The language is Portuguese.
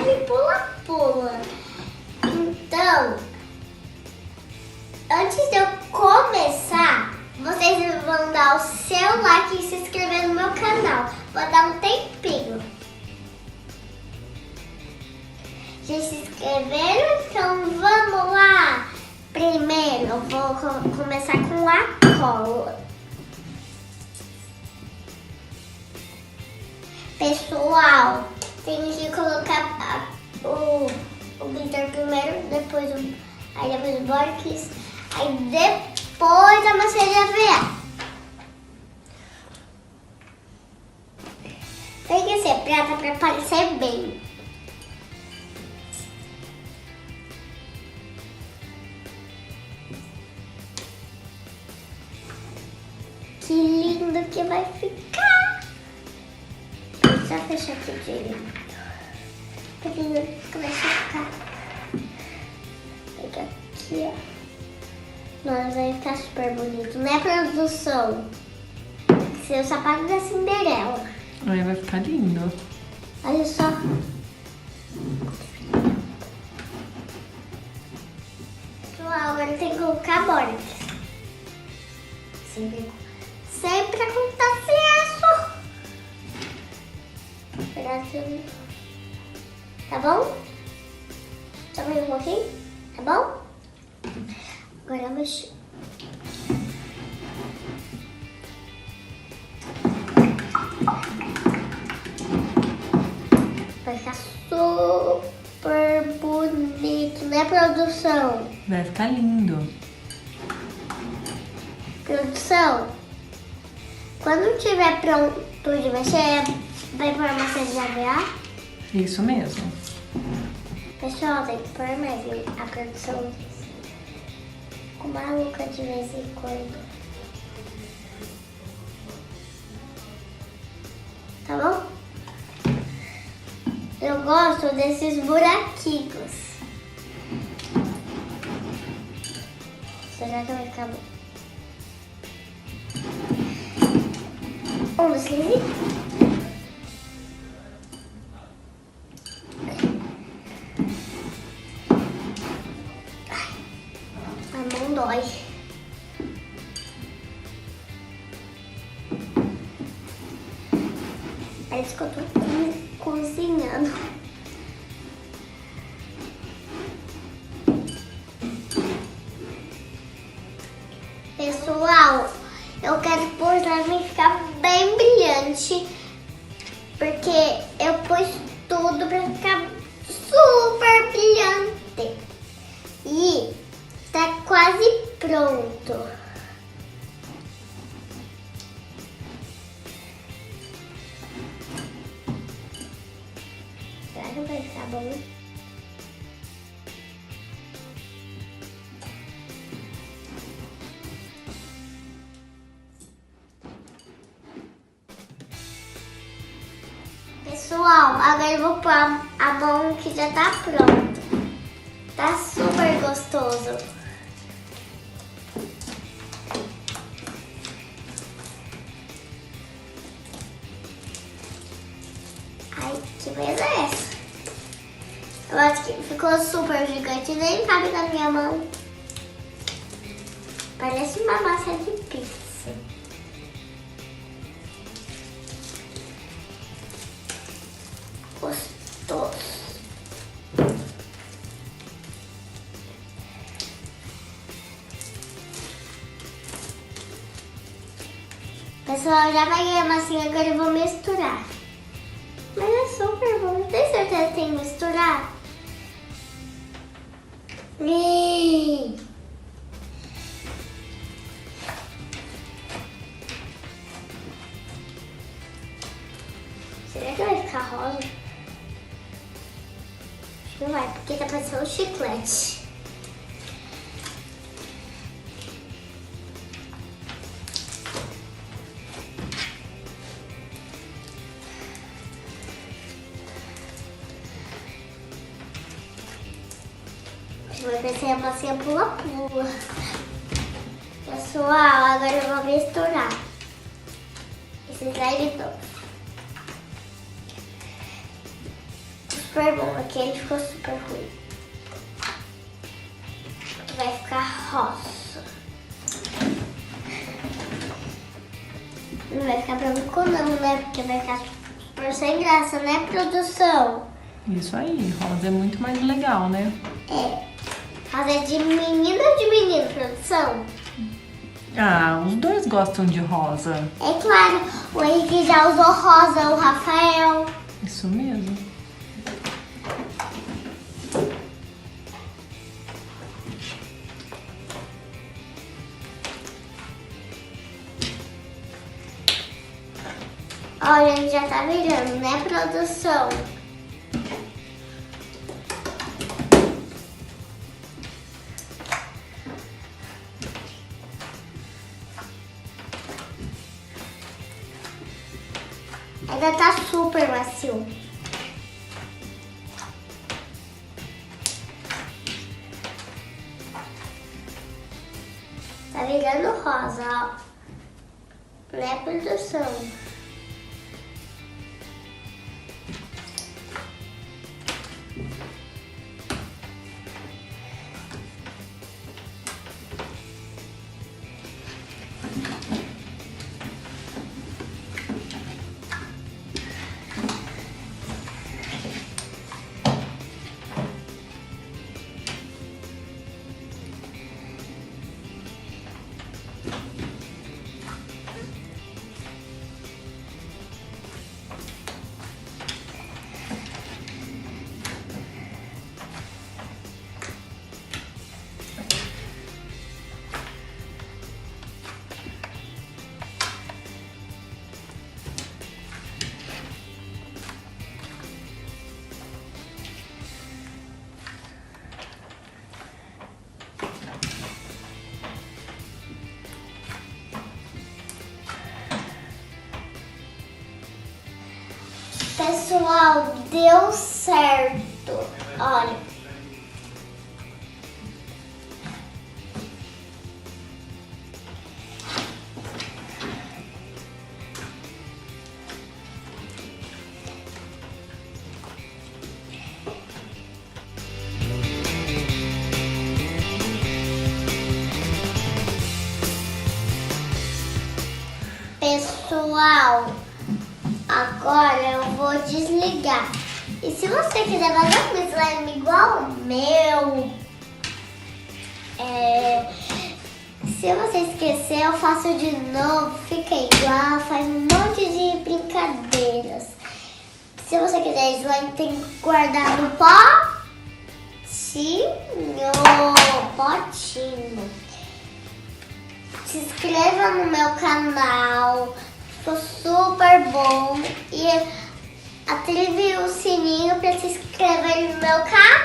e pula-pula. Então, antes de eu começar, vocês vão dar o seu like e se inscrever no meu canal. Vou dar um tempinho. Já se inscreveram? Então vamos lá! Primeiro eu vou começar com a cola. Pessoal, tem que colocar o glitter primeiro, depois o Borks, aí depois a massa de EVA. Tem que ser prata para parecer bem. Que lindo que vai ficar! Vou só fechar aqui direito. Que lindo que vai ficar. Pega aqui, ó. Nossa, vai ficar super bonito. Não é produção. Esse é o sapato da Cinderela. Aí vai ficar lindo. Olha só. Pessoal, agora tem que colocar bordas. Sempre acontece isso. Pedacinho. Tá bom? Só mais um pouquinho? Tá bom? Agora eu mexo. Vai ficar super bonito, né, produção? Vai ficar lindo. Produção, quando tiver pronto de mexer, vai pôr massa de EVA? Isso mesmo. Pessoal, tem que pôr mais, a produção ficou maluca de vez em quando. Tá bom? Eu gosto desses buraquinhos. Será que vai ficar bom? 1, 2, 3 a mão dói. Parece que eu tô cozinhando. Pessoal, eu quero pôr pra mim ficar bem brilhante, porque eu pus tudo pra ficar super brilhante. E tá quase pronto. Será que vai ficar bom? Pessoal, agora eu vou pôr a mão que já tá pronta. Tá super gostoso. Ai, que beleza é essa? Eu acho que ficou super gigante, nem cabe na minha mão. Parece uma massa de pizza. Gostoso. Pessoal, já peguei a massinha, agora eu vou misturar. Mas é super bom. Tem certeza que tem que misturar? Será que vai ficar rosa? Acho que não vai, porque tá parecendo um chiclete. Vai descer a massinha pula-pula. Pessoal, agora eu vou misturar esse slime todo. super bom. Aqui ele ficou super ruim. Vai ficar rosa. Não vai ficar branco não, né? Porque vai ficar super sem graça, né, produção? Isso aí, rosa é muito mais legal, né? É. Rosa é de menino ou de menino, produção? Ah, os dois gostam de rosa. É claro, o Henrique já usou rosa, o Rafael. Isso mesmo. Olha, ele já tá virando, né, produção? Ainda tá super macio. Tá virando rosa, ó. Né, produção? Pessoal, deu certo. Olha. Pessoal, agora eu vou desligar. E se você quiser fazer um slime igual o meu, se você esquecer, eu faço de novo, fica igual, faz um monte de brincadeiras. Se você quiser slime, tem que guardar no potinho. Se inscreva no meu canal, ficou super bom. E ative o sininho para se inscrever no meu canal.